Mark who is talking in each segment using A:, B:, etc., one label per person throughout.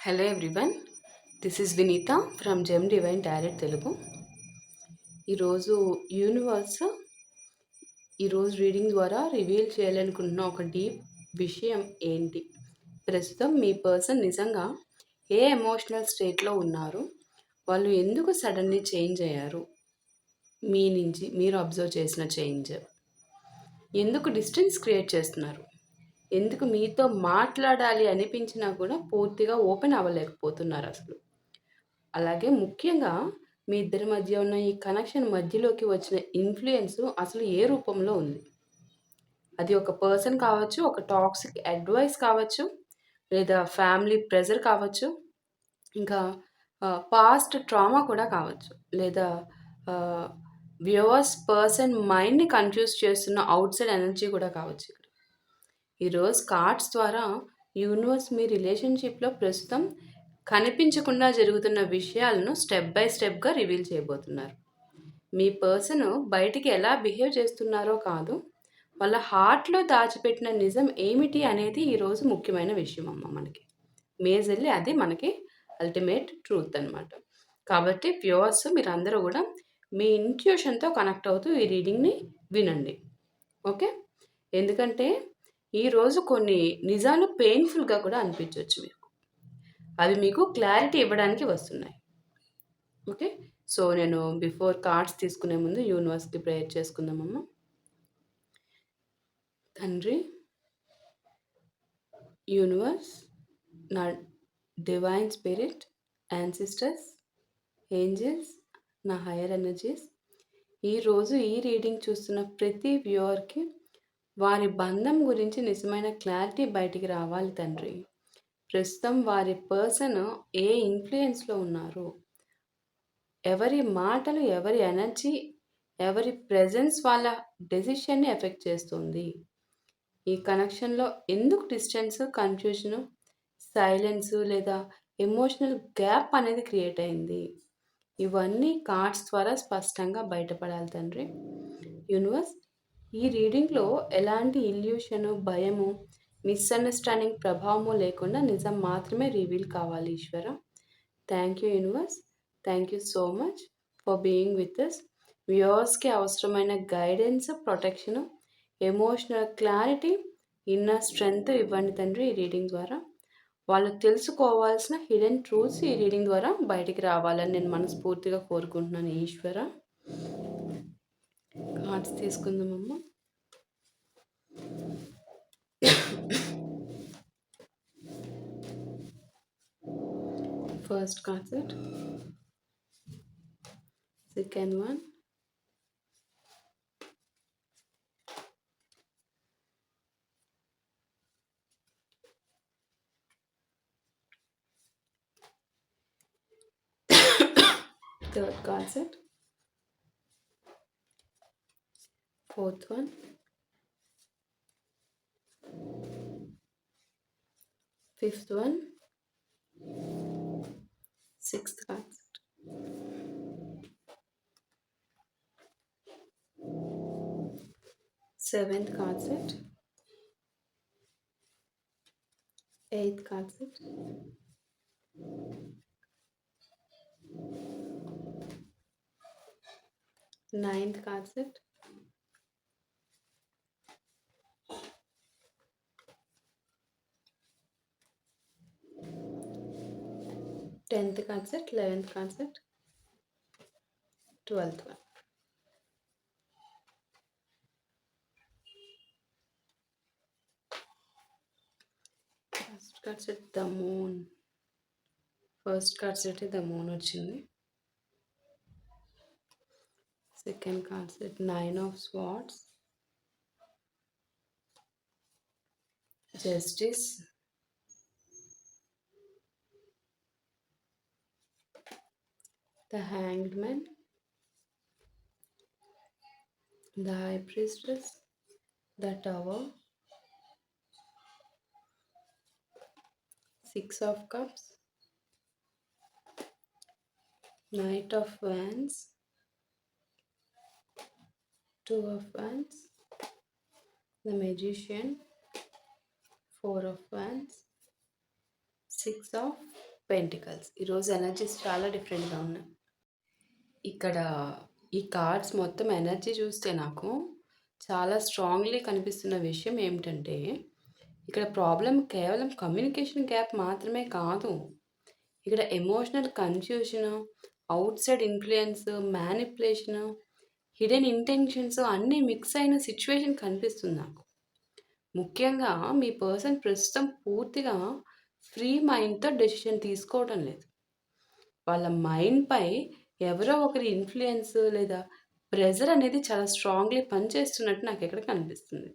A: Hello everyone, this is Vineeta from Gem Divine Tarot Telugu. ఈరోజు universe ఈరోజు reading ద్వారా reveal చేయాలనుకుంటున్న ఒక డీప్ విషయం ఏంటి? ప్రస్తుతం మీ పర్సన్ నిజంగా ఏ ఎమోషనల్ స్టేట్లో ఉన్నారు? వాళ్ళు ఎందుకు సడన్లీ చేంజ్ అయ్యారు? మీ నుంచి మీరు అబ్జర్వ్ చేసిన చేంజ్ ఎందుకు డిస్టెన్స్ క్రియేట్ చేస్తున్నారు? ఎందుకు మీతో మాట్లాడాలి అనిపించినా కూడా పూర్తిగా ఓపెన్ అవ్వలేకపోతున్నారు అసలు? అలాగే ముఖ్యంగా మీ ఇద్దరి మధ్య ఉన్న ఈ కనెక్షన్ మధ్యలోకి వచ్చిన ఇన్ఫ్లుయెన్స్ అసలు ఏ రూపంలో ఉంది? అది ఒక పర్సన్ కావచ్చు, ఒక టాక్సిక్ అడ్వైస్ కావచ్చు, లేదా ఫ్యామిలీ ప్రెజర్ కావచ్చు, ఇంకా పాస్ట్ ట్రామా కూడా కావచ్చు, లేదా వ్యూవర్స్ పర్సన్ మైండ్ని కన్ఫ్యూజ్ చేస్తున్న అవుట్ సైడ్ ఎనర్జీ కూడా కావచ్చు. ఈరోజు కార్డ్స్ ద్వారా యూనివర్స్ మీ రిలేషన్షిప్లో ప్రస్తుతం కనిపించకుండా జరుగుతున్న విషయాలను స్టెప్ బై స్టెప్గా రివీల్ చేయబోతున్నారు. మీ పర్సన్ బయటికి ఎలా బిహేవ్ చేస్తున్నారో కాదు, వాళ్ళ హార్ట్లో దాచిపెట్టిన నిజం ఏమిటి అనేది ఈరోజు ముఖ్యమైన విషయం అమ్మ. మనకి మేజర్లీ అది మనకి అల్టిమేట్ ట్రూత్ అనమాట. కాబట్టి వ్యూవర్స్ మీరందరూ కూడా మీ ఇంట్యూషన్తో కనెక్ట్ అవుతూ ఈ రీడింగ్ని వినండి, ఓకే? ఎందుకంటే ఈరోజు కొన్ని నిజాలు పెయిన్ఫుల్గా కూడా అనిపించవచ్చు మీకు. అవి మీకు క్లారిటీ ఇవ్వడానికి వస్తున్నాయి, ఓకే? సో నేను బిఫోర్ కార్డ్స్ తీసుకునే ముందు యూనివర్స్కి ప్రేయర్ చేసుకుందామమ్మా. తండ్రి, యూనివర్స్, నా డివైన్ స్పిరిట్, యాన్సిస్టర్స్, ఏంజల్స్, నా హైయర్ ఎనర్జీస్, ఈరోజు ఈ రీడింగ్ చూస్తున్న ప్రతి వ్యూవర్కి వారి బంధం గురించి నిజమైన క్లారిటీ బయటికి రావాలి తండ్రి. ప్రస్తుతం వారి పర్సన్ ఏ ఇన్ఫ్లుయెన్స్లో ఉన్నారు, ఎవరి మాటలు, ఎవరి ఎనర్జీ, ఎవరి ప్రెజెన్స్ వాళ్ళ డెసిషన్ని ఎఫెక్ట్ చేస్తుంది? ఈ కనెక్షన్లో ఎందుకు డిస్టెన్స్, కన్ఫ్యూజను, సైలెన్సు లేదా ఎమోషనల్ గ్యాప్ అనేది క్రియేట్ అయింది? ఇవన్నీ కార్డ్స్ ద్వారా స్పష్టంగా బయటపడాలి తండ్రి. యూనివర్స్, ఈ రీడింగ్లో ఎలాంటి ఇల్యూషను, భయము, మిస్అండర్స్టాండింగ్ ప్రభావము లేకుండా నిజం మాత్రమే రివీల్ కావాలి Eshwara. Thank you universe, thank you so much for being with us. వ్యూవర్స్కి అవసరమైన guidance, protection, emotional clarity, inner strength ఇవ్వండి తండ్రి. ఈ రీడింగ్ ద్వారా వాళ్ళు తెలుసుకోవాల్సిన హిడెన్ ట్రూత్స్ ఈ రీడింగ్ ద్వారా బయటికి రావాలని నేను మనస్ఫూర్తిగా కోరుకుంటున్నాను ఈశ్వర. కార్డ్స్ తీసుకుందామమ్మా. First card set, second one, third card set, fourth one, fifth one, sixth card set, seventh card set, eighth card set, ninth card set, 10th card set, 11th card set, 12th one. First card set the moon. First card set the moon వచ్చింది. Second card set 9 of swords, justice, the hanged man, the high priestess, the tower, 6 of cups, knight of wands, 2 of wands, the magician, 4 of wands, 6 of pentacles. ఈరోజు energies చాలా డిఫరెంట్‌గా ఉన్నాయి. ఇక్కడ ఈ cards మొత్తం energy చూస్తే నాకు చాలా స్ట్రాంగ్‌లీ కనిపిస్తున్న విషయం ఏమిటంటే, ఇక్కడ ప్రాబ్లమ్ కేవలం కమ్యూనికేషన్ గ్యాప్ మాత్రమే కాదు. ఇక్కడ emotional confusion, outside influence, manipulation, hidden intentions అన్నీ మిక్స్ అయిన సిట్యుయేషన్ కనిపిస్తుంది నాకు. ముఖ్యంగా మీ పర్సన్ ప్రస్తుతం పూర్తిగా ఫ్రీ మైండ్‌తో డెసిషన్ తీసుకోవడం లేదు. వాళ్ళ మైండ్‌పై ఎవరో ఒకరి ఇన్‌ఫ్లూయన్స్ లేదా ప్రెషర్ అనేది చాలా స్ట్రాంగ్‌లీ పనిచేస్తున్నట్టు నాకిక్కడ కనిపిస్తుంది.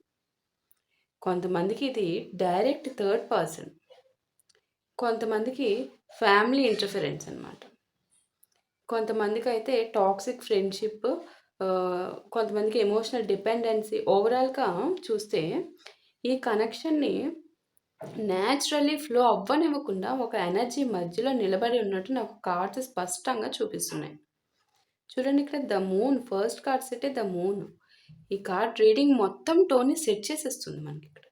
A: కొంతమందికి ఇది డైరెక్ట్ థర్డ్ పర్సన్. కొంతమందికి ఫ్యామిలీ ఇంటర్ఫరెన్స్ అనమాట. కొంతమందికైతే టాక్సిక్ ఫ్రెండ్‌షిప్, కొంతమందికి ఎమోషనల్ డిపెండెన్సీ. ఓవరాల్‌గా చూస్తే ఈ కనెక్షన్‌ని న్యాచురల్లీ ఫ్లో అవ్వనివ్వకుండా ఒక ఎనర్జీ మధ్యలో నిలబడి ఉన్నట్టు నాకు కార్డ్స్ స్పష్టంగా చూపిస్తున్నాయి. చూడండి, ఇక్కడ ద మూన్ ఫస్ట్ కార్డ్ సెట్టే ద మూన్. ఈ కార్డ్ రీడింగ్ మొత్తం టోన్‌ని సెట్ చేసేస్తుంది మనకిక్కడ.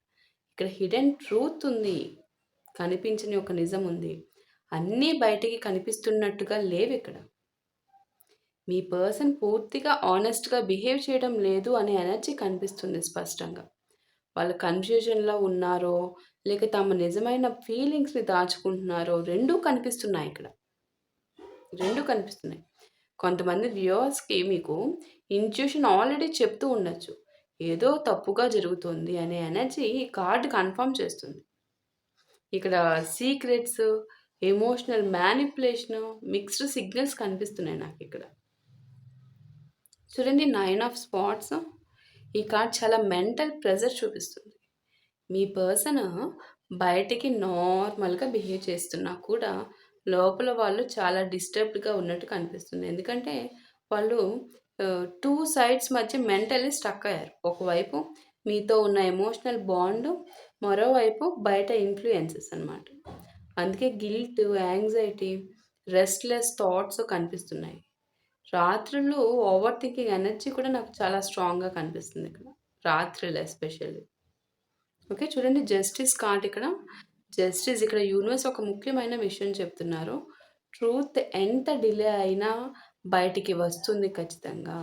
A: ఇక్కడ హిడెన్ ట్రూత్ ఉంది. కనిపించని ఒక నిజం ఉంది. అన్నీ బయటికి కనిపిస్తున్నట్టుగా లేవిక్కడ. మీ పర్సన్ పూర్తిగా ఆనెస్ట్‌గా బిహేవ్ చేయడం లేదు అనే ఎనర్జీ కనిపిస్తుంది స్పష్టంగా. వాళ్ళు కన్‌ఫ్యూజన్‌లో ఉన్నారో, లేక తమ నిజమైన ఫీలింగ్స్‌ని దాచుకుంటున్నారో 2 కనిపిస్తున్నాయి ఇక్కడ. 2 కనిపిస్తున్నాయి. కొంతమంది వ్యూవర్స్‌కి మీకు ఇంట్యూషన్ ఆల్రెడీ చెప్తూ ఉండొచ్చు. ఏదో తప్పుగా జరుగుతోంది అనే ఎనర్జీ ఈ కార్డ్ కన్ఫర్మ్ చేస్తుంది. ఇక్కడ సీక్రెట్స్, ఎమోషనల్ మ్యానిప్యులేషను, మిక్స్డ్ సిగ్నల్స్ కనిపిస్తున్నాయి నాకిక్కడ. చూడండి, 9 ఆఫ్ స్పాట్స్. ఈ కార్డ్ చాలా మెంటల్ ప్రెషర్ చూపిస్తుంది. మీ పర్సన్ బయటికి నార్మల్‌గా బిహేవ్ చేస్తున్నా కూడా లోపల వాళ్ళు చాలా డిస్టర్బ్డ్‌గా ఉన్నట్టు కనిపిస్తుంది. ఎందుకంటే వాళ్ళు 2 సైడ్స్ మధ్య మెంటల్లీ స్టక్ అయ్యారు. ఒకవైపు మీతో ఉన్న ఎమోషనల్ బాండ్, మరోవైపు బయట ఇన్‌ఫ్లూయెన్సెస్ అనమాట. అందుకే గిల్ట్, యాంగ్జైటీ, రెస్ట్‌లెస్ థాట్స్ కనిపిస్తున్నాయి. రాత్రులు ఓవర్ థింకింగ్ ఎనర్జీ కూడా నాకు చాలా స్ట్రాంగ్‌గా కనిపిస్తుంది ఇక్కడ. రాత్రులు ఎస్పెషల్లీ. ఓకే. చూడండి, జస్టిస్ కార్డ్ ఇక్కడ. జస్టిస్ ఇక్కడ యూనివర్స్ ఒక ముఖ్యమైన విషయం చెప్తున్నారు. ట్రూత్ ఎంత డిలే అయినా బయటికి వస్తుంది ఖచ్చితంగా.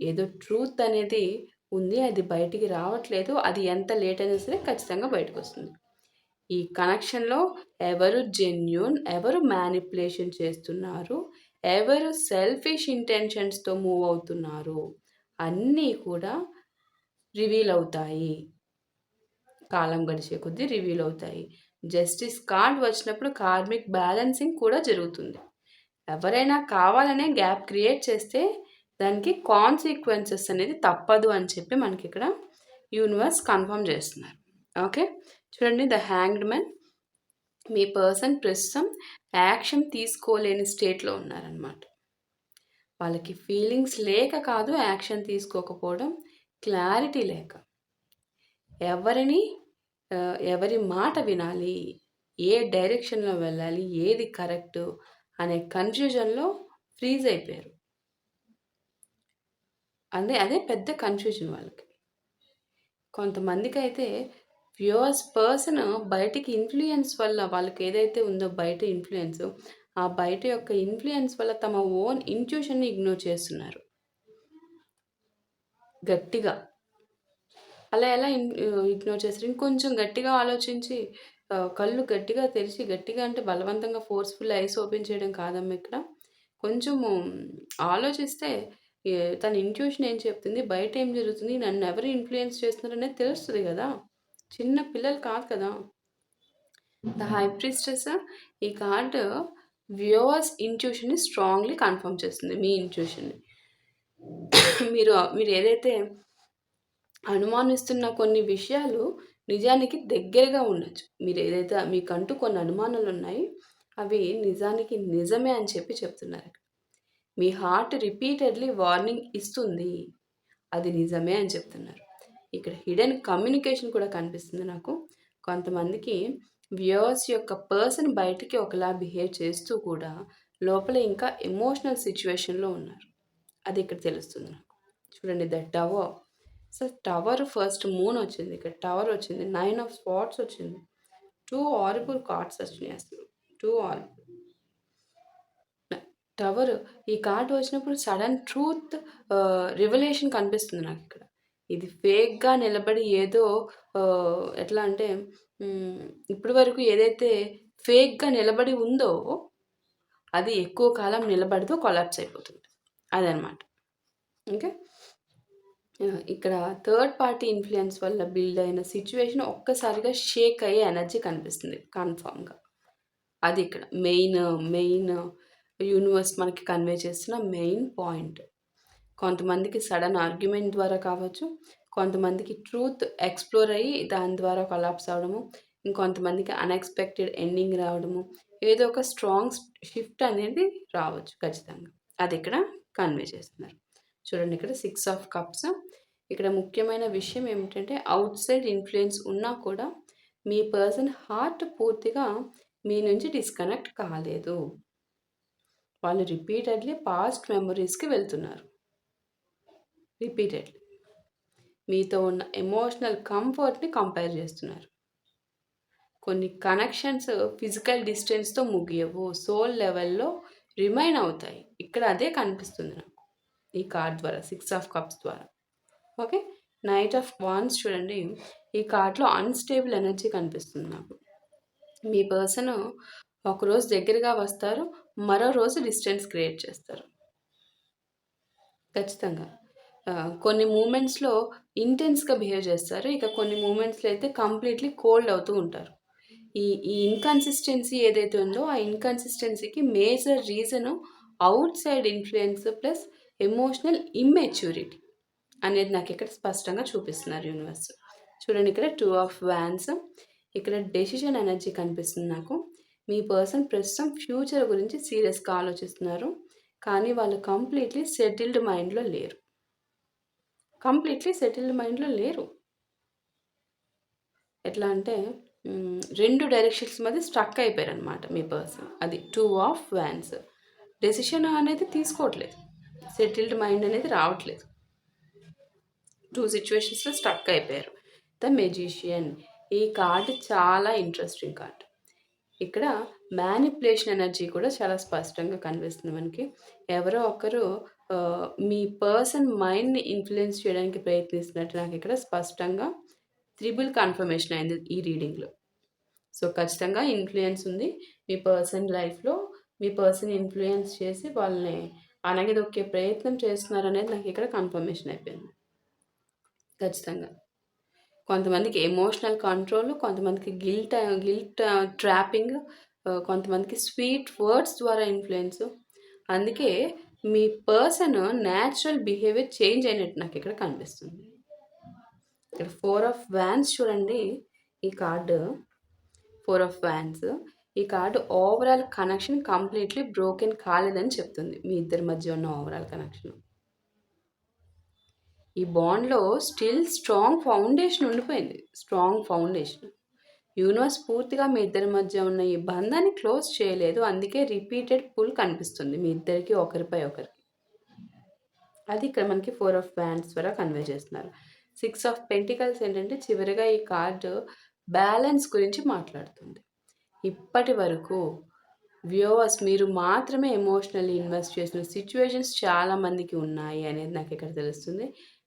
A: ఏదో ట్రూత్ అనేది ఉంది. అది బయటికి రావట్లేదు. అది ఎంత లేట్ అయినా సరే ఖచ్చితంగా బయటకొస్తుంది. ఈ కనెక్షన్‌లో ఎవరు జెన్యూన్, ఎవరు మ్యానిప్యులేషన్ చేస్తున్నారు, ఎవరు సెల్ఫిష్ ఇంటెన్షన్స్‌తో మూవ్ అవుతున్నారు, అన్నీ కూడా రివీల్ అవుతాయి. కాలం గడిచే కొద్దీ రివీల్ అవుతాయి. జస్టిస్ కార్డ్ వచ్చినప్పుడు కార్మిక్ బ్యాలెన్సింగ్ కూడా జరుగుతుంది. ఎవరైనా కావాలనే గ్యాప్ క్రియేట్ చేస్తే దానికి కాన్సిక్వెన్సెస్ అనేది తప్పదు అని చెప్పి మనకిక్కడ యూనివర్స్ కన్ఫర్మ్ చేస్తున్నారు. ఓకే. చూడండి, the hanged man. Me person ప్రస్తుతం యాక్షన్ తీసుకోలేని స్టేట్లో ఉన్నారనమాట. వాళ్ళకి ఫీలింగ్స్ లేక కాదు, యాక్షన్ తీసుకోకపోవడం, క్లారిటీ లేక. ఎవరి మాట వినాలి, ఏ డైరెక్షన్‌లో వెళ్ళాలి, ఏది కరెక్టు అనే కన్‌ఫ్యూజన్‌లో ఫ్రీజ్ అయిపోయారు. అదే పెద్ద కన్‌ఫ్యూజన్ వాళ్ళకి. కొంతమందికైతే వ్యూవర్స్ పర్సన్ బయటికి ఇన్‌ఫ్లూయన్స్ వల్ల వాళ్ళకి ఏదైతే ఉందో బయట ఇన్‌ఫ్లూయన్స్, ఆ బయట యొక్క ఇన్‌ఫ్లూయన్స్ వల్ల తమ ఓన్ ఇంట్యూషన్‌ని ఇగ్నోర్ చేస్తున్నారు. గట్టిగా. అలా ఎలా ఇగ్నోర్ చేస్తారు? ఇంకొంచెం గట్టిగా ఆలోచించి కళ్ళు గట్టిగా తెరిచి, గట్టిగా అంటే బలవంతంగా ఫోర్స్‌ఫుల్ ఐస్ ఓపెన్ చేయడం కాదమ్మా ఇక్కడ. కొంచెము ఆలోచిస్తే తన ఇంట్యూషన్ ఏం చెప్తుంది, బయట ఏం జరుగుతుంది, నన్నెవరు ఇన్‌ఫ్లూయెన్స్ చేస్తున్నారనేది తెలుస్తది గదా! చిన్న పిల్లలు కాదు కదా! The high priestess. ఈ కార్డ్ వ్యూవర్స్ ఇంట్యూషన్‌ని స్ట్రాంగ్‌లీ కన్ఫర్మ్ చేస్తుంది. మీ ఇంట్యూషన్‌ని. మీరు ఏదైతే అనుమానిస్తున్న కొన్ని విషయాలు నిజానికి దగ్గరగా ఉండొచ్చు. మీరేదైతే మీకంటూ కొన్ని అనుమానాలున్నాయి, అవి నిజానికి నిజమే అని చెప్పి చెప్తున్నారు. మీ హార్ట్ రిపీటెడ్‌లీ వార్నింగ్ ఇస్తుంది. అది నిజమే అని చెప్తున్నారు. ఇక్కడ హిడెన్ కమ్యూనికేషన్ కూడా కనిపిస్తుంది నాకు. కొంతమందికి వ్యూవర్స్ యొక్క పర్సన్ బయటికి ఒకలా బిహేవ్ చేస్తూ కూడా లోపల ఇంకా ఎమోషనల్ సిట్యుయేషన్‌లో ఉన్నారు. అది ఇక్కడ తెలుస్తుంది నాకు. చూడండి, the tower. So, tower first moon వచ్చింది. ఇక్కడ టవర్ వచ్చింది. 9 ఆఫ్ స్పాట్స్ వచ్చింది. 2 హారిబుల్ కార్డ్స్ వచ్చినాయి అసలు. To all. టవర్ ఈ కార్డ్ వచ్చినప్పుడు సడన్ ట్రూత్ రివలేషన్ కనిపిస్తుంది నాకు ఇక్కడ. ఇది ఫేక్గా నిలబడి ఏదో ఎట్లా అంటే ఇప్పటి వరకు ఏదైతే ఫేక్గా నిలబడి ఉందో అది ఎక్కువ కాలం నిలబడుతూ కొలాప్స్ అయిపోతుంది. అదనమాట. ఓకే. ఇక్కడ థర్డ్ పార్టీ ఇన్ఫ్లుయెన్స్ వల్ల బిల్డ్ అయిన సిచ్యువేషన్ ఒక్కసారిగా షేక్ అయ్యే ఎనర్జీ కనిపిస్తుంది కన్ఫామ్గా. అది ఇక్కడ మెయిన్ యూనివర్స్ మనకి కన్వే చేస్తున్న మెయిన్ పాయింట్. కొంతమందికి సడన్ ఆర్గ్యుమెంట్ ద్వారా కావచ్చు, కొంతమందికి ట్రూత్ ఎక్స్ప్లోర్ అయ్యి దాని ద్వారా కొలాప్స్ అవ్వడము, ఇంకొంతమందికి అన్ఎక్స్పెక్టెడ్ ఎండింగ్ రావడము, ఏదో ఒక స్ట్రాంగ్ షిఫ్ట్ అనేది రావచ్చు ఖచ్చితంగా. అది ఇక్కడ కన్వే చేస్తున్నారు. చూడండి ఇక్కడ 6 ఆఫ్ కప్స్. ఇక్కడ ముఖ్యమైన విషయం ఏమిటంటే అవుట్ సైడ్ ఇన్ఫ్లుయెన్స్ ఉన్నా కూడా మీ పర్సన్ హార్ట్ పూర్తిగా మీ నుంచి డిస్కనెక్ట్ కాలేదు. వాళ్ళు రిపీటెడ్లీ పాస్ట్ మెమరీస్కి వెళ్తున్నారు. రిపీటెడ్లీ మీతో ఉన్న ఎమోషనల్ కంఫర్ట్ని కంపేర్ చేస్తున్నారు. కొన్ని కనెక్షన్స్ ఫిజికల్ డిస్టెన్స్తో ముగియవు, సోల్ లెవెల్లో రిమైన్ అవుతాయి. ఇక్కడ అదే కనిపిస్తుంది నాకు ఈ కార్డ్ ద్వారా, 6 ఆఫ్ కప్స్ ద్వారా. ఓకే. నైట్ ఆఫ్ వాన్స్ చూడండి, ఈ కార్డ్లో అన్స్టేబుల్ ఎనర్జీ కనిపిస్తుంది నాకు. మీ పర్సన్ ఒకరోజు దగ్గరగా వస్తారు, మరో రోజు డిస్టెన్స్ క్రియేట్ చేస్తారు ఖచ్చితంగా. కొన్ని మూమెంట్స్లో ఇంటెన్స్గా బిహేవ్ చేస్తారు, ఇక కొన్ని మూమెంట్స్లో అయితే కంప్లీట్లీ కోల్డ్ అవుతూ ఉంటారు. ఈ ఇన్కన్సిస్టెన్సీ ఏదైతే ఉందో ఆ ఇన్కన్సిస్టెన్సీకి major reason outside influence plus emotional immaturity అనేది నాకు ఇక్కడ స్పష్టంగా చూపిస్తున్నారు యూనివర్స్. చూడండి ఇక్కడ 2 ఆఫ్ వ్యాన్స్. ఇక్కడ డెసిషన్ ఎనర్జీ కనిపిస్తుంది నాకు. మీ పర్సన్ ప్రస్తుతం ఫ్యూచర్ గురించి సీరియస్గా ఆలోచిస్తున్నారు, కానీ వాళ్ళు కంప్లీట్లీ సెటిల్డ్ మైండ్లో లేరు. ఎట్లా అంటే 2 డైరెక్షన్స్ మధ్య స్ట్రక్ అయిపోయారు అనమాట మీ పర్సన్. అది 2 ఆఫ్ వ్యాన్స్. డెసిషన్ అనేది తీసుకోవట్లేదు, సెటిల్డ్ మైండ్ అనేది రావట్లేదు. 2 సిచ్యువేషన్స్లో స్ట్రక్ అయిపోయారు. The magician. ఈ కార్డు చాలా ఇంట్రెస్టింగ్ కార్డ్. ఇక్కడ మ్యానిపులేషన్ ఎనర్జీ కూడా చాలా స్పష్టంగా కనిపిస్తుంది మనకి. ఎవరో ఒకరు మీ పర్సన్ మైండ్ని ఇన్ఫ్లుయెన్స్ చేయడానికి ప్రయత్నిస్తున్నట్టు నాకు ఇక్కడ స్పష్టంగా త్రిబుల్ కన్ఫర్మేషన్ అయింది ఈ రీడింగ్లో. సో ఖచ్చితంగా ఇన్ఫ్లుయెన్స్ ఉంది మీ పర్సన్ లైఫ్లో. మీ పర్సన్ ఇన్ఫ్లుయెన్స్ చేసి వాళ్ళని అణగదొక్కే ప్రయత్నం చేస్తున్నారు అనేది నాకు ఇక్కడ కన్ఫర్మేషన్ అయిపోయింది ఖచ్చితంగా. కొంతమందికి ఎమోషనల్ కంట్రోల్, కొంతమందికి గిల్ట్ ట్రాపింగ్, కొంతమందికి స్వీట్ వర్డ్స్ ద్వారా ఇన్ఫ్లుయెన్స్. అందుకే మీ పర్సన్ న్యాచురల్ బిహేవియర్ చేంజ్ అయినట్టు నాకు ఇక్కడ కనిపిస్తుంది. ఇక్కడ 4 ఆఫ్ వ్యాన్స్ చూడండి, ఈ కార్డు 4 ఆఫ్ వ్యాన్స్. ఈ card overall connection completely broken కాలేదని చెప్తుంది. మీ ఇద్దరి మధ్య ఉన్న ఓవరాల్ కనెక్షన్, ఈ బాండ్లో స్టిల్ స్ట్రాంగ్ ఫౌండేషన్ ఉండిపోయింది. Strong foundation. యూనివర్స్ పూర్తిగా మీ ఇద్దరి మధ్య ఉన్న ఈ బంధాన్ని క్లోజ్ చేయలేదు, అందుకే రిపీటెడ్ పుల్ కనిపిస్తుంది మీ ఇద్దరికి ఒకరిపై ఒకరికి. అది ఇక్కడ మనకి 4 ఆఫ్ వ్యాండ్స్ ద్వారా కన్వే చేస్తున్నారు. 6 ఆఫ్ పెంటికల్స్ ఏంటంటే చివరిగా ఈ కార్డు బ్యాలెన్స్ గురించి మాట్లాడుతుంది. ఇప్పటి వరకు వ్యూవర్స్ మీరు మాత్రమే ఎమోషనల్లీ ఇన్వెస్ట్ చేసిన సిచ్యువేషన్స్ చాలామందికి ఉన్నాయి అనేది నాకు ఇక్కడ తెలుస్తుంది.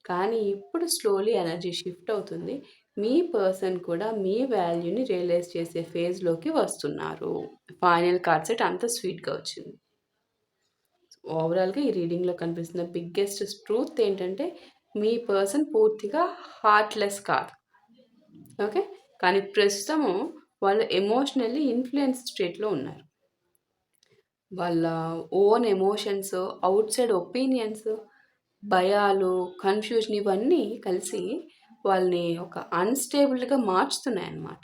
A: కానీ ఇప్పుడు స్లోలీ ఎనర్జీ షిఫ్ట్ అవుతుంది. మీ పర్సన్ కూడా మీ వాల్యూని రియలైజ్ చేసే ఫేజ్లోకి వస్తున్నారు. ఫైనల్ కార్డ్ సెట్ అంత స్వీట్గా వచ్చింది. ఓవరాల్గా ఈ రీడింగ్లో కనిపిస్తున్న బిగ్గెస్ట్ ట్రూత్ ఏంటంటే మీ పర్సన్ పూర్తిగా హార్ట్లెస్ కాదు. ఓకే. కానీ ప్రస్తుతము వాళ్ళు ఎమోషనల్లీ ఇన్ఫ్లుయెన్స్ స్టేట్లో ఉన్నారు. వాళ్ళ own emotions, out side opinions, భయాలు, కన్ఫ్యూజన్ ఇవన్నీ కలిసి వాళ్ళని ఒక అన్స్టేబుల్గా మార్చుతున్నాయి అన్నమాట.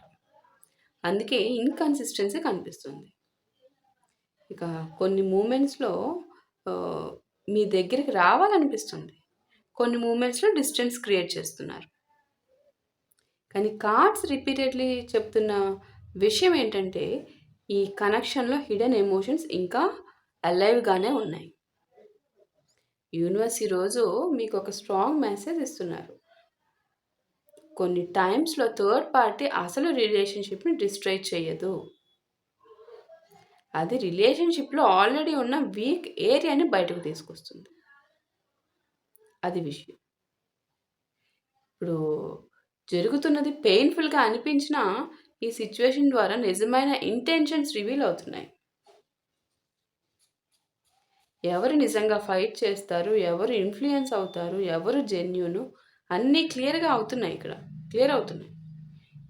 A: అందుకే ఇన్కన్సిస్టెన్సీ కనిపిస్తుంది. ఇక కొన్ని మూమెంట్స్లో మీ దగ్గరికి రావాలనిపిస్తుంది, కొన్ని మూమెంట్స్లో డిస్టెన్స్ క్రియేట్ చేస్తున్నారు. కానీ కార్డ్స్ రిపీటెడ్లీ చెప్తున్న విషయం ఏంటంటే ఈ కనెక్షన్లో హిడెన్ ఎమోషన్స్ ఇంకా అలైవ్గానే ఉన్నాయి. యూనివర్స్ ఈరోజు మీకు ఒక స్ట్రాంగ్ మెసేజ్ ఇస్తున్నారు. కొన్ని టైమ్స్లో థర్డ్ పార్టీ అసలు రిలేషన్షిప్ని డిస్ట్రాయ్ చేయదు. అది రిలేషన్‌షిప్‌లో ఆల్రెడీ ఉన్న వీక్ ఏరియాని బయటకు తీసుకొస్తుంది. అది విషయం. ఇప్పుడు జరుగుతున్నది పెయిన్‌ఫుల్‌గా అనిపించినా, ఈ సిట్యుయేషన్ ద్వారా నిజమైన ఇంటెన్షన్స్ రివీల్ అవుతున్నాయి. ఎవరు నిజంగా ఫైట్ చేస్తారు, ఎవరు ఇన్‌ఫ్లూయెన్స్ అవుతారు, ఎవరు జెన్యూను అన్నీ క్లియర్‌గా అవుతున్నాయి ఇక్కడ. క్లియర్ అవుతున్నాయి.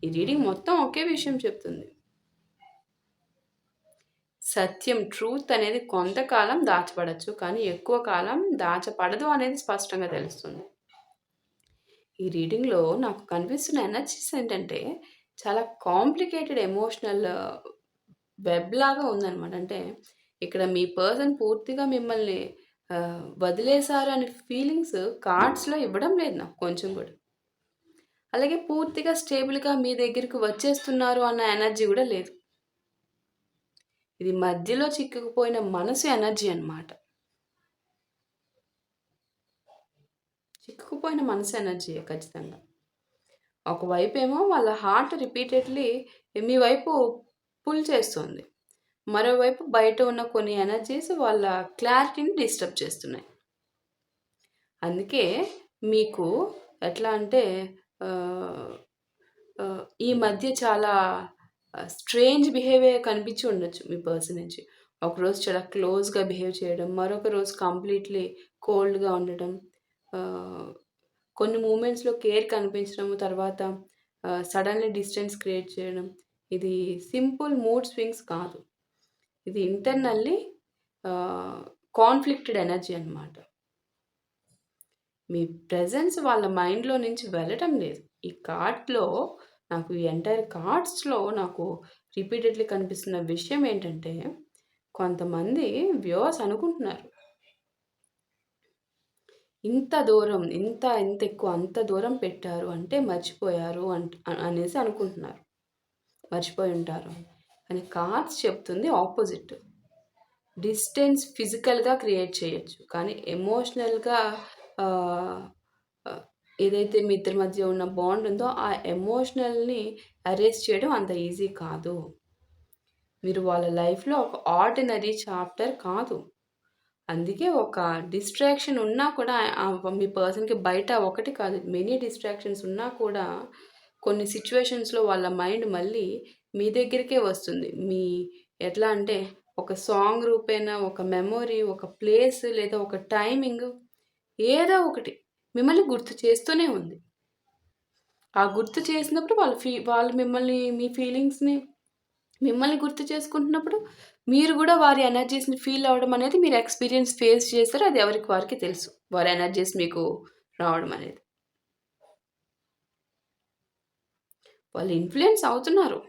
A: ఈ రీడింగ్ మొత్తం ఒకే విషయం చెప్తుంది. సత్యం, ట్రూత్ అనేది కొంతకాలం దాచబడచ్చు. కానీ ఎక్కువ కాలం దాచబడదు అనేది స్పష్టంగా తెలుస్తుంది. ఈ రీడింగ్‌లో నాకు కనిపిస్తున్న ఎనర్జీస్ ఏంటంటే, చాలా కాంప్లికేటెడ్ ఎమోషనల్ వెబ్‌లాగా ఉందనమాట. అంటే ఇక్కడ మీ పర్సన్ పూర్తిగా మిమ్మల్ని వదిలేసారు అనే ఫీలింగ్స్ కార్డ్స్‌లో ఇవ్వడం లేదు నాకు కొంచెం కూడా. అలాగే పూర్తిగా స్టేబుల్‌గా మీ దగ్గరికి వచ్చేస్తున్నారు అన్న ఎనర్జీ కూడా లేదు. ఇది మధ్యలో చిక్కుకుపోయిన మనసు ఎనర్జీ అన్నమాట. చిక్కుకుపోయిన మనసు ఎనర్జీయే ఖచ్చితంగా. ఒకవైపేమో వాళ్ళ హార్ట్ రిపీటెడ్‌లీ మీ వైపు పుల్ చేస్తుంది. మరోవైపు బయట ఉన్న కొన్ని ఎనర్జీస్ వాళ్ళ క్లారిటీని డిస్టర్బ్ చేస్తున్నాయి. అందుకే మీకు ఎట్లా అంటే ఆహ్, ఈ మధ్య చాలా స్ట్రేంజ్ బిహేవియర్ కనిపించి ఉండొచ్చు మీ పర్సన్ నుంచి. ఒకరోజు చాలా క్లోజ్‌గా బిహేవ్ చేయడం, మరొక రోజు కంప్లీట్‌లీ కోల్డ్‌గా ఉండడం. ఆహ్, కొన్ని మూమెంట్స్‌లో కేర్ కనిపించడం, తర్వాత సడన్‌లీ డిస్టెన్స్ క్రియేట్ చేయడం. ఇది సింపుల్ మూడ్ స్వింగ్స్ కాదు. ఇది ఇంటర్నల్లీ ఆహ్, కాన్‌ఫ్లిక్టెడ్ ఎనర్జీ అన్నమాట. మీ ప్రెజెన్స్ వాళ్ళ మైండ్‌లో నుంచి వెళ్ళటం లేదు. ఈ కార్డ్‌లో నాకు ఈ ఎంటైర్ కార్డ్స్‌లో నాకు రిపీటెడ్‌లీ కనిపిస్తున్న విషయం ఏంటంటే, కొంతమంది వ్యూవర్స్ అనుకుంటున్నారు. ఇంత దూరం, ఇంత ఎక్కువ అంత దూరం పెట్టారు అంటే మర్చిపోయారు అనేసి అనుకుంటున్నారు. మర్చిపోయి ఉంటారు. కానీ కార్డ్స్ చెప్తుంది ఆపోజిట్. డిస్టెన్స్ ఫిజికల్‌గా క్రియేట్ చేయొచ్చు. కానీ ఎమోషనల్‌గా ఆహ్, ఆహ్, ఏదైతే మీ ఇద్దరి మధ్య ఉన్న బాండ్ ఉందో, ఆ ఎమోషనల్‌ని ఎరేజ్ చేయడం అంత ఈజీ కాదు. మీరు వాళ్ళ లైఫ్‌లో ఒక ఆర్డినరీ చాప్టర్ కాదు. అందుకే ఒక డిస్ట్రాక్షన్ ఉన్నా కూడా మీ పర్సన్‌కి బయట ఒకటి కాదు మెనీ డిస్ట్రాక్షన్స్ ఉన్నా కూడా కొన్ని సిట్యుయేషన్స్‌లో వాళ్ళ మైండ్ మళ్ళీ మీ దగ్గరికే వస్తుంది. ఎట్లా అంటే ఒక సాంగ్ రూపేణా, ఒక మెమొరీ, ఒక ప్లేస్ లేదా ఒక టైమింగ్ ఏదో ఒకటి మిమ్మల్ని గుర్తు చేస్తూనే ఉంది. ఆ గుర్తు చేసినప్పుడు వాళ్ళు మిమ్మల్ని మీ ఫీలింగ్స్‌ని మిమ్మల్ని గుర్తు చేసుకుంటున్నప్పుడు, మీరు గూడా వారి ఎనర్జీస్‌ని ఫీల్ అవ్వడం అనేది మీరు ఫేస్ చేసారు. అది ఎవరికి వారికి తెలుసు. వారి ఎనర్జీస్ మీకు రావడం అనేది. వాళ్ళు ఇన్‌ఫ్లూయెన్స్ అవుతున్నారు.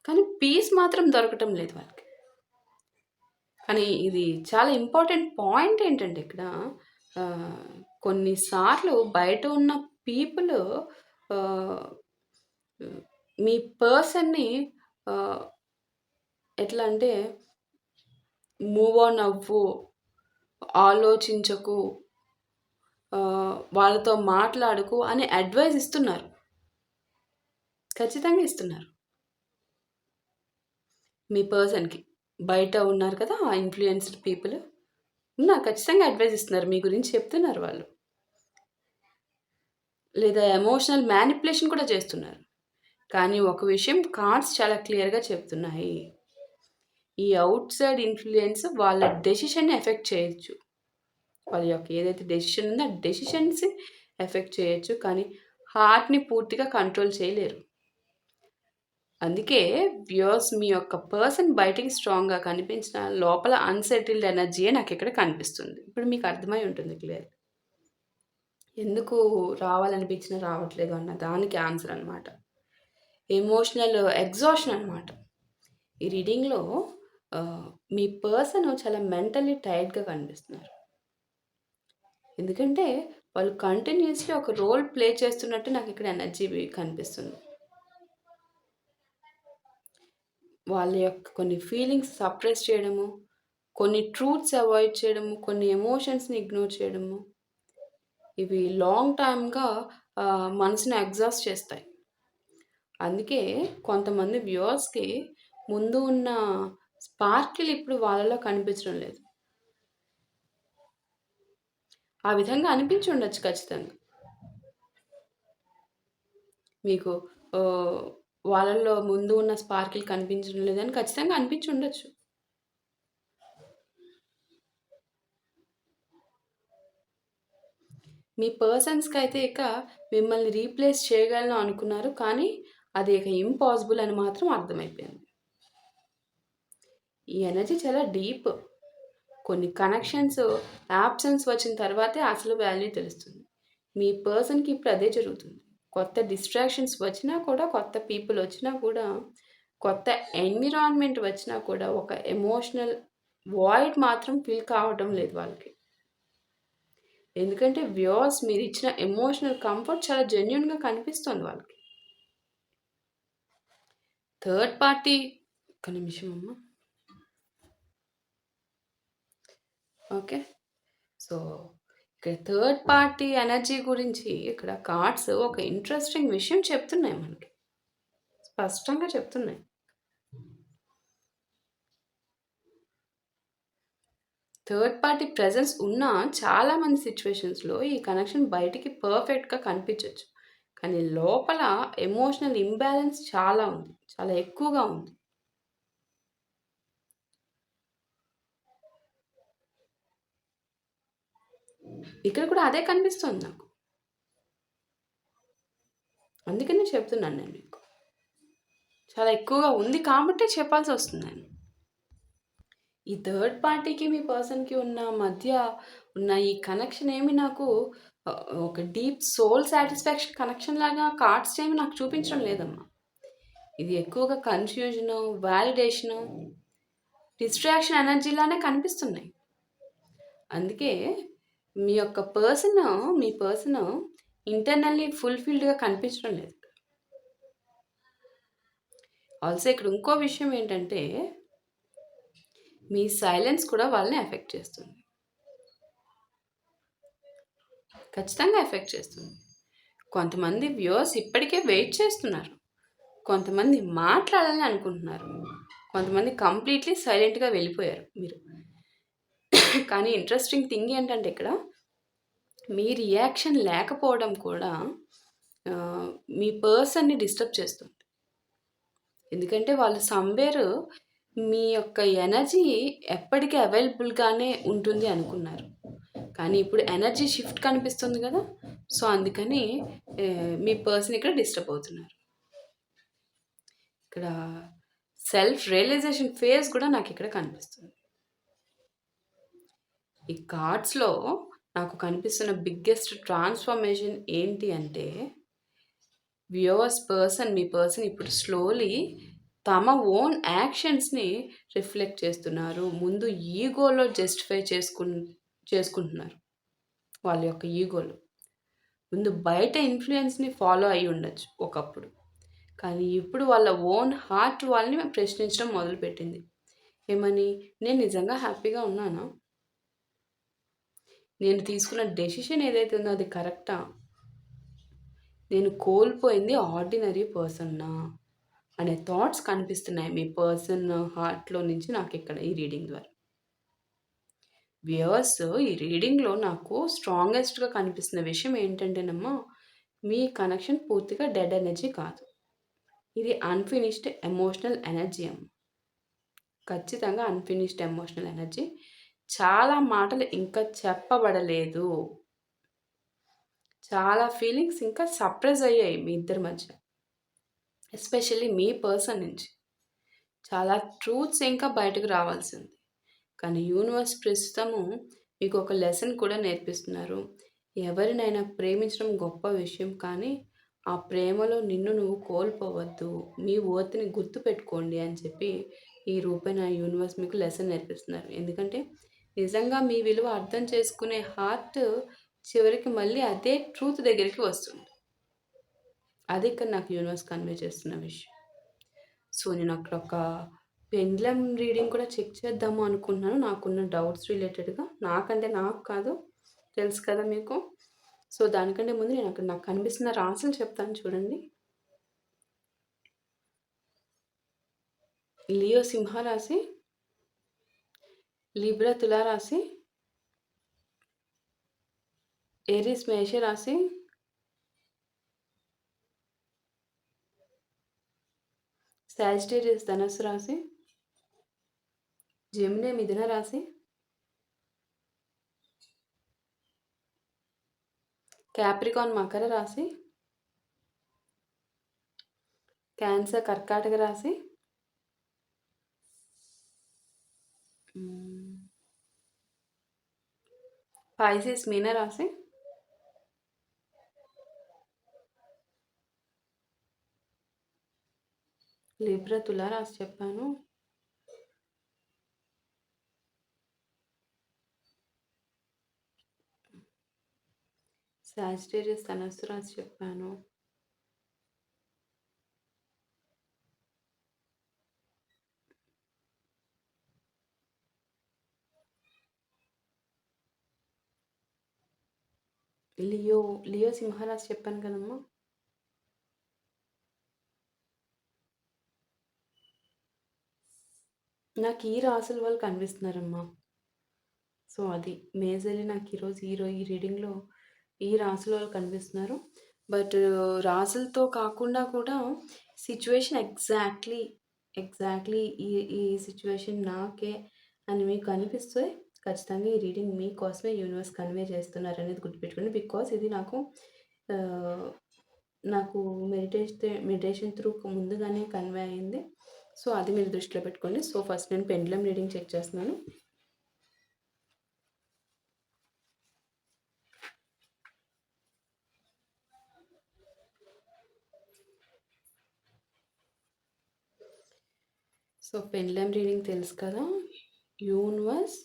A: కానీ పీస్ మాత్రం దొరకటం లేదు వాళ్ళకి. కానీ ఇది చాలా ఇంపార్టెంట్ పాయింట్ ఏంటంటే ఇక్కడ ఆహ్, కొన్నిసార్లు బయట ఉన్న పీపుల్ ఆహ్, మీ పర్సన్‌ని ఆహ్, ఎట్లా అంటే మూవ్ ఆన్ అవ్వు, ఆలోచించకు, వాళ్ళతో మాట్లాడకు అని అడ్వైస్ ఇస్తున్నారు. ఖచ్చితంగా ఇస్తున్నారు. మీ పర్సన్‌కి. బయట ఉన్నారు కదా! ఆ ఇన్‌ఫ్లుయెన్స్‌డ్ పీపుల్ ఉన్నారు. ఖచ్చితంగా అడ్వైస్ ఇస్తున్నారు. మీ గురించి చెప్తున్నారు వాళ్ళు. లేదా ఎమోషనల్ మ్యానిప్యులేషన్ కూడా చేస్తున్నారు. కానీ ఒక విషయం కార్డ్స్ చాలా క్లియర్‌గా చెప్తున్నాయి. ఈ ఔట్‌సైడ్ ఇన్‌ఫ్లుయెన్స్ వాళ్ళ డెసిషన్‌ని ఎఫెక్ట్ చేయొచ్చు. వాళ్ళ యొక్క ఏదైతే డెసిషన్ ఉందో ఆ డెసిషన్స్ ఎఫెక్ట్ చేయొచ్చు. కానీ హార్ట్‌ని పూర్తిగా కంట్రోల్ చేయలేరు. అందుకే వ్యూయర్స్ మీ యొక్క పర్సన్ బయటికి స్ట్రాంగ్‌గా కనిపించినా లోపల అన్‌సెటిల్డ్ ఎనర్జీయే నాకిక్కడ కనిపిస్తుంది. ఇప్పుడు మీకు అర్థమై ఉంటుంది క్లియర్. ఎందుకు రావాలనిపించినా రావట్లేదు అన్న దానికి ఆన్సర్ అనమాట. ఎమోషనల్ ఎగ్జాషన్ అనమాట. ఈ రీడింగ్‌లో మీ పర్సన్ చాలా మెంటల్లీ టైర్డ్‌గా కనిపిస్తున్నారు. ఎందుకంటే వాళ్ళు కంటిన్యూయస్‌లీ ఒక రోల్ ప్లే చేస్తున్నట్టు నాకిక్కడ ఎనర్జీ కనిపిస్తుంది. వాళ్ళ యొక్క కొన్ని ఫీలింగ్స్ సప్రెస్ చేయడము, కొన్ని ట్రూత్స్ అవాయిడ్ చేయడము, కొన్ని ఎమోషన్స్‌ని ఇగ్నోర్ చేయడము. ఇవి లాంగ్ టైమ్‌గా మనసుని ఎగ్జాస్ట్ చేస్తాయి. అందుకే కొంతమంది వ్యూవర్స్‌కి ముందు ఉన్న స్పార్కిల్ ఇప్పుడు వాళ్ళలో కనిపించడం లేదు. ఆ విధంగా అనిపించి ఉండొచ్చు ఖచ్చితంగా. మీకు వాళ్ళల్లో ముందు ఉన్న స్పార్కిల్ కనిపించడం లేదని ఖచ్చితంగా అనిపించి ఉండొచ్చు. మీ పర్సన్స్‌కి అయితే ఇక మిమ్మల్ని రీప్లేస్ చేయగలను అనుకున్నారు. కానీ అది ఇక ఇంపాసిబుల్ అని మాత్రం అర్థమైపోయింది. ఈ ఎనర్జీ చాలా డీప్. కొన్ని కనెక్షన్స్ యాబ్సెన్స్ వచ్చిన తర్వాతే అసలు వాల్యూ తెలుస్తుంది. మీ పర్సన్‌కి ఇప్పుడు అదే జరుగుతుంది. కొత్త డిస్ట్రాక్షన్స్ వచ్చినా కూడా, కొత్త పీపుల్ వచ్చినా కూడా, కొత్త ఎన్విరాన్మెంట్ వచ్చినా కూడా ఒక ఎమోషనల్ వాయిడ్ మాత్రం ఫీల్ కావడం లేదు వాళ్ళకి. ఎందుకంటే వ్యూవర్స్ మీరు ఇచ్చిన ఎమోషనల్ కంఫర్ట్ చాలా జెన్యూన్‌గా కనిపిస్తుంది వాళ్ళకి. థర్డ్ పార్టీ ఒక్క నిమిషం అమ్మా. ఓకే. సో, ఇక్కడ థర్డ్ పార్టీ ఎనర్జీ గురించి ఇక్కడ కార్డ్స్ ఒక ఇంట్రెస్టింగ్ విషయం చెప్తున్నాయి మనకి. స్పష్టంగా చెప్తున్నాయి. థర్డ్ పార్టీ ప్రెజెన్స్ ఉన్న చాలామంది సిచ్యువేషన్స్‌లో ఈ కనెక్షన్ బయటికి పర్ఫెక్ట్‌గా కనిపించొచ్చు. కానీ లోపల ఎమోషనల్ ఇంబాలెన్స్ చాలా ఉంది. చాలా ఎక్కువగా ఉంది. ఇక్కడ కూడా అదే కనిపిస్తుంది నాకు. అందుకనే చెప్తున్నాను నేను మీకు. చాలా ఎక్కువగా ఉంది కాబట్టే చెప్పాల్సొస్తుంది నేను. ఈ థర్డ్ పార్టీకి మీ పర్సన్‌కి ఉన్న మధ్య ఉన్న ఈ కనెక్షన్ ఏమి నాకు ఒక డీప్ సోల్ సాటిస్ఫాక్షన్ కనెక్షన్ లాగా కార్డ్స్ ఏమి నాకు చూపించడం లేదమ్మా. ఇది ఎక్కువగా కన్‌ఫ్యూజను, వాలిడేషను, డిస్ట్రాక్షన్ ఎనర్జీలానే కనిపిస్తున్నాయి. అందుకే మీ పర్సన్ ఇంటర్నల్లీ ఫుల్‌ఫిల్డ్‌గా కనిపించడం లేదు. ఆల్సో ఇక్కడ ఇంకో విషయం ఏంటంటే మీ సైలెన్స్ కూడా వాళ్ళని ఎఫెక్ట్ చేస్తుంది. ఖచ్చితంగా ఎఫెక్ట్ చేస్తుంది. కొంతమంది వ్యూవర్స్ ఇప్పటికే వెయిట్ చేస్తున్నారు. కొంతమంది మాట్లాడాలని అనుకుంటున్నారు. కొంతమంది కంప్లీట్లీ సైలెంట్‌గా వెళ్ళిపోయారు మీరు. కానీ ఇంట్రెస్టింగ్ థింగ్ ఏంటంటే ఇక్కడ మీ రియాక్షన్ లేకపోవడం కూడా మీ పర్సన్‌ని డిస్టర్బ్ చేస్తుంది. ఎందుకంటే వాళ్ళు సమ్‌వేర్ మీ యొక్క ఎనర్జీ ఎప్పటికీ అవైలబుల్‌గానే ఉంటుంది అనుకున్నారు. కానీ ఇప్పుడు ఎనర్జీ షిఫ్ట్ కనిపిస్తుంది కదా! సో, అందుకని మీ పర్సన్ ఇక్కడ డిస్టర్బ్ అవుతున్నారు. ఇక్కడ సెల్ఫ్ రియలైజేషన్ ఫేజ్ కూడా నాకిక్కడ కనిపిస్తుంది. ఈ కార్డ్స్‌లో నాకు కనిపిస్తున్న బిగ్గెస్ట్ ట్రాన్స్‌ఫర్మేషన్ ఏంటి అంటే మీ పర్సన్ ఇప్పుడు స్లోలీ తమ ఓన్ యాక్షన్స్‌ని రిఫ్లెక్ట్ చేస్తున్నారు. ముందు ఈగోలో జస్టిఫై చేసుకుంటున్నారు. వాళ్ళ యొక్క ఈగోలో. ముందు బయట ఇన్‌ఫ్లుయెన్స్‌ని ఫాలో అయ్యి ఉండొచ్చు ఒకప్పుడు. కానీ ఇప్పుడు వాళ్ళ ఓన్ హార్ట్ వాళ్ళని ప్రశ్నించడం మొదలుపెట్టింది. ఏమని? నేను నిజంగా హ్యాపీగా ఉన్నానా? నేను తీసుకున్న డెసిషన్ ఏదైతే ఉందో అది కరెక్టా? నేను కోల్పోయింది ఆర్డినరీ పర్సన్నా? అనే థాట్స్ కనిపిస్తున్నాయి మీ పర్సన్ హార్ట్‌లో నుంచి నాకిక్కడ ఈ రీడింగ్ ద్వారా. వ్యూవర్స్ ఈ రీడింగ్‌లో నాకు స్ట్రాంగెస్ట్‌గా కనిపిస్తున్న విషయం ఏంటంటేనమ్మా, మీ కనెక్షన్ పూర్తిగా డెడ్ ఎనర్జీ కాదు. ఇది అన్‌ఫినిష్డ్ ఎమోషనల్ ఎనర్జీ అమ్మ. ఖచ్చితంగా అన్‌ఫినిష్డ్ ఎమోషనల్ ఎనర్జీ. చాలా మాటలు ఇంకా చెప్పబడలేదు. చాలా ఫీలింగ్స్ ఇంకా సప్రెస్ అయ్యాయి మీ ఇద్దరి మధ్య. ఎస్పెషల్లీ మీ పర్సన్ నుంచి. చాలా ట్రూత్స్ ఇంకా బయటకు రావాల్సింది. కానీ యూనివర్స్ ప్రస్తుతము మీకు ఒక లెసన్ కూడా నేర్పిస్తున్నారు. ఎవరినైనా ప్రేమించడం గొప్ప విషయం కానీ ఆ ప్రేమలో నిన్ను నువ్వు కోల్పోవద్దు. మీ వర్త్‌ని గుర్తుపెట్టుకోండి అని చెప్పి ఈ రూపేణ యూనివర్స్ మీకు లెసన్ నేర్పిస్తున్నారు. ఎందుకంటే నిజంగా మీ విలువ అర్థం చేసుకునే హార్ట్ చివరికి మళ్ళీ అదే ట్రూత్ దగ్గరికి వస్తుంది. అది ఇక్కడ నాకు యూనివర్స్ కన్వే చేస్తున్న విషయం. సో, నేను అక్కడ ఒక పెండ్లమ్ రీడింగ్ కూడా చెక్ చేద్దాము అనుకుంటున్నాను. నాకున్న డౌట్స్ రిలేటెడ్‌గా. నాకంటే నాకు కాదు. తెలుసు కదా మీకు. సో, దానికంటే ముందు నేను అక్కడ నాకు కనిపిస్తున్న రాశులు చెప్తాను చూడండి. లియో సింహ రాశి, లిబ్రా తులారాశి, ఏరిస్ మేషరాశి, సాజిటేరియస్ ధనుస్సు రాశి, జెమిని మిథున రాశి, క్యాప్రికాన్ మకర రాశి, క్యాన్సర్ కర్కాటక రాశి, పైసిస్ మీన రాశి, లిబ్రా తులారాశి చెప్పాను. సాజిటేరియస్ ధనుస్సు రాశి చెప్పాను. లియో సింహరాశి చెప్పాను కదమ్మా. నాకు ఈ రాసుల వాళ్ళు కనిపిస్తున్నారమ్మా. సో అది మేజర్లీ నాకు ఈ రీడింగ్లో ఈ రాసుల వాళ్ళు కనిపిస్తున్నారు. బట్ రాసులతో కాకుండా కూడా సిచ్యువేషన్ ఎగ్జాక్ట్లీ ఈ సిచ్యువేషన్ నాకే అని మీకు అనిపిస్తే ఖచ్చితంగా ఈ రీడింగ్ మీకోసమే యూనివర్స్ కన్వే చేస్తున్నారు అనేది గుర్తుపెట్టుకోండి. బికాస్ ఇది నాకు మెడిటేషన్ త్రూ ముందుగానే కన్వే అయింది. సో అది మీరు దృష్టిలో పెట్టుకోండి. సో ఫస్ట్ నేను పెండ్లం రీడింగ్ చెక్ చేస్తున్నాను. సో పెండ్లం రీడింగ్ తెలుసు కదా, యూనివర్స్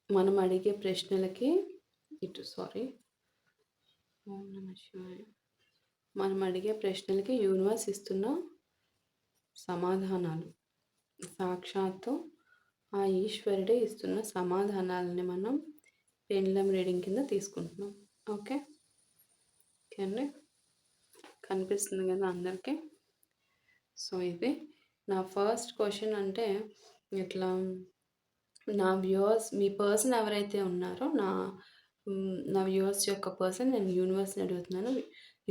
A: మనం అడిగే ప్రశ్నలకి మనం అడిగే ప్రశ్నలకి యూనివర్స్ ఇస్తున్న సమాధానాలు, సాక్షాత్తు ఆ ఈశ్వరుడే ఇస్తున్న సమాధానాలని మనం పెండ్లం రీడింగ్ కింద తీసుకుంటున్నాం. ఓకే అండి, కనిపిస్తుంది కదా అందరికీ. సో ఇది నా ఫస్ట్ క్వశ్చన్. అంటే ఇట్లా నా వ్యూవర్స్, మీ పర్సన్ ఎవరైతే ఉన్నారో నా వ్యూవర్స్ యొక్క పర్సన్, నేను యూనివర్స్ని అడుగుతున్నాను.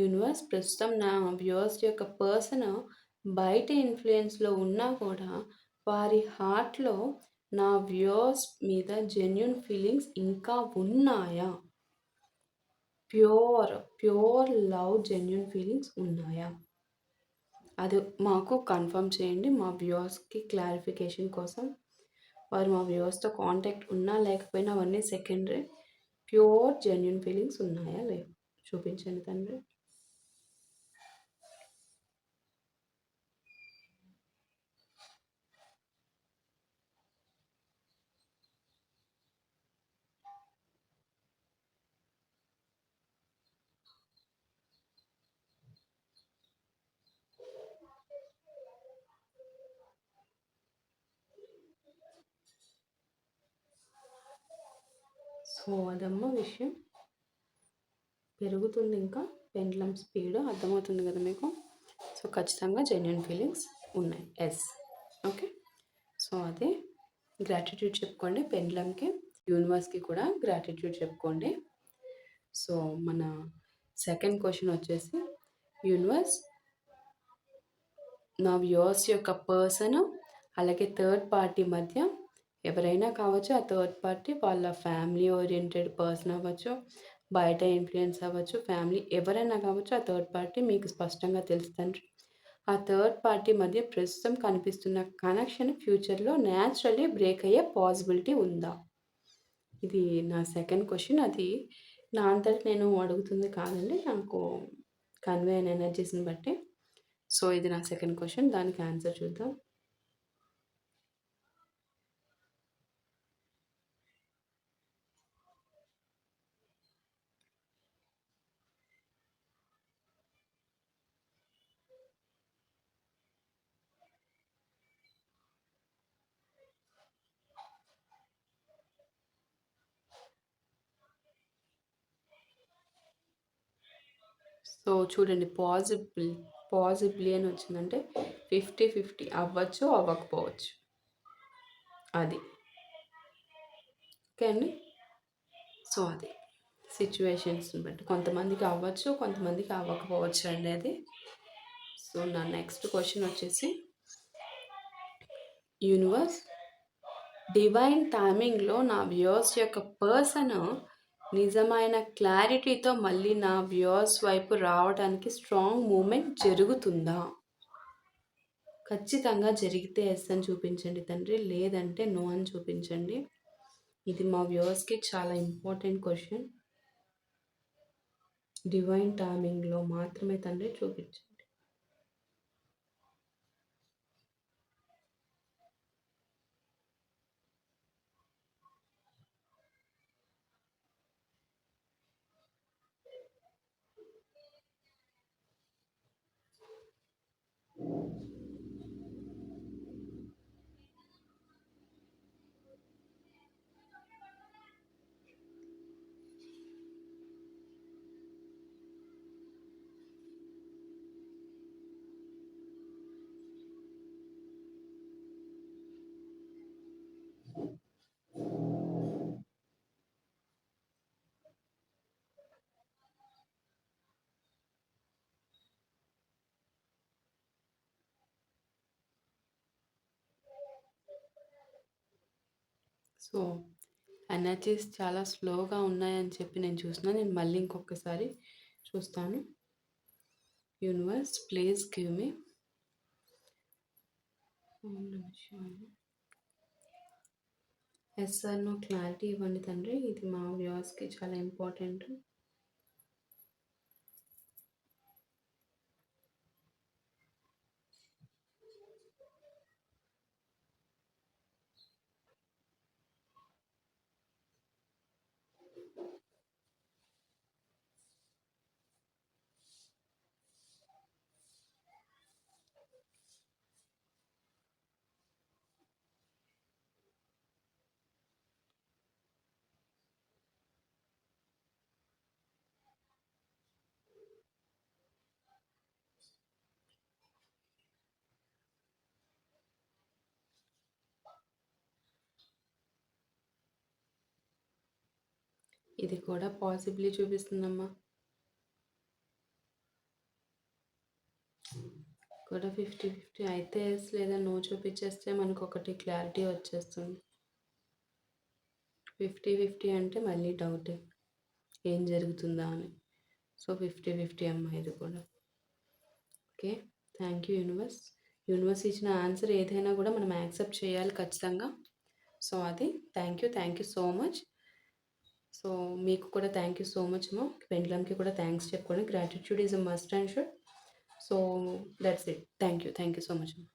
A: యూనివర్స్ ప్రస్తుతం నా వ్యూవర్స్ యొక్క పర్సన్ బయట ఇన్ఫ్లుయెన్స్లో ఉన్నా కూడా వారి హార్ట్లో నా వ్యూవర్స్ మీద జెన్యున్ ఫీలింగ్స్ ఇంకా ఉన్నాయా? ప్యూర్ లవ్ జెన్యున్ ఫీలింగ్స్ ఉన్నాయా? అది మాకు కన్ఫర్మ్ చేయండి. మా వ్యూవర్స్కి క్లారిఫికేషన్ కోసం. వారు మా వ్యూవర్స్తో కాంటాక్ట్ ఉన్నా లేకపోయినా అవన్నీ సెకండరీ. ప్యూర్ జెన్యున్ ఫీలింగ్స్ ఉన్నాయా లేవు చూపించండి తండ్రి. సో అదమ్మ విషయం. పెరుగుతుంది ఇంకా పెండ్లం స్పీడ్, అర్థమవుతుంది కదా మీకు. సో ఖచ్చితంగా జెన్యున్ ఫీలింగ్స్ ఉన్నాయి. Yes, okay. సో అదే గ్రాటిట్యూడ్ చెప్పుకోండి పెండ్లంకి, యూనివర్స్కి కూడా గ్రాటిట్యూడ్ చెప్పుకోండి. సో మన సెకండ్ క్వశ్చన్ వచ్చేసి, యూనివర్స్ నా వ్యూవర్స్ యొక్క పర్సన్ అలాగే థర్డ్ పార్టీ మధ్య ఎవరైనా కావచ్చు, ఆ థర్డ్ పార్టీ వాళ్ళ ఫ్యామిలీ ఓరియంటెడ్ పర్సన్ అవ్వచ్చు, బయట ఇన్ఫ్లుయెన్స్ అవ్వచ్చు, ఫ్యామిలీ ఎవరైనా కావచ్చు, ఆ థర్డ్ పార్టీ మీకు స్పష్టంగా తెలుస్తుంది. ఆ థర్డ్ పార్టీ మధ్య ప్రస్తుతం కనిపిస్తున్న కనెక్షన్ ఫ్యూచర్లో న్యాచురల్లీ బ్రేక్ అయ్యే పాసిబిలిటీ ఉందా? ఇది నా సెకండ్ క్వశ్చన్. అది నా అంతటి నేను అడుగుతుంది కాదండి, నాకు కన్వే అయిన ఎనర్జీస్ని బట్టి. సో ఇది నా సెకండ్ క్వశ్చన్, దానికి ఆన్సర్ చూద్దాం. సో చూడండి, పాజిబుల్లీ అని వచ్చిందంటే 50-50 అవ్వచ్చు, అవ్వకపోవచ్చు. అది. ఓకే అండి. సో, అది సిట్యుయేషన్స్‌ని బట్టి కొంతమందికి అవ్వచ్చు, కొంతమందికి అవ్వకపోవచ్చు అండి అది. సో, నా నెక్స్ట్ క్వెషన్ వచ్చేసి యూనివర్స్ డివైన్ టైమింగ్‌లో నా వ్యూయర్స్ యొక్క పర్సన్ నిజమైన క్లారిటీతో మళ్ళీ నా వ్యూయర్స్ వైపు రావడానికి స్ట్రాంగ్ మూవ్‌మెంట్ జరుగుతుందా? ఖచ్చితంగా జరిగితే యెస్ అని చూపించండి తండ్రి. లేదంటే నో అని చూపించండి. ఇది మా వ్యూయర్స్‌కి చాలా ఇంపార్టెంట్ క్వెషన్. డివైన్ టైమింగ్‌లో మాత్రమే తండ్రి చూపించండి. సో, ఎనర్జీస్ చాలా స్లోగా ఉన్నాయని చెప్పి నేను చూస్తున్నాను. నేను మళ్ళీ ఇంకొకసారి చూస్తాను. యూనివర్స్ ప్లీజ్ గివ్ మీ ఓం నమః శివాయ. ఎస్ ఆర్ నో క్లారిటీ ఇవ్వండి తండ్రి. ఇది మా వ్యూయర్స్‌కి చాలా ఇంపార్టెంట్. ఇది కూడా పాసిబిలీ చూపిస్తుందమ్మా. కూడా 50-50 అయితే ఎస్ లేదా నో చూపించేస్తే మనకు ఒకటి క్లారిటీ వచ్చేస్తుంది. 50-50 అంటే మళ్ళీ డౌటే ఏం జరుగుతుందా అని. సో 50-50 అమ్మా ఇది కూడా. Okay. Thank you universe. Universe ఇచ్చిన ఆన్సర్ ఏదైనా కూడా మనం యాక్సెప్ట్ చేయాలి ఖచ్చితంగా. సో అది thank you so much. So మీకు కూడా థ్యాంక్ యూ సో మచ్ అమ్మా. పెండ్లంకి కూడా థ్యాంక్స్ చెప్పుకోండి. Gratitude is a must and should. So that's it. Thank you so much అమ్మా.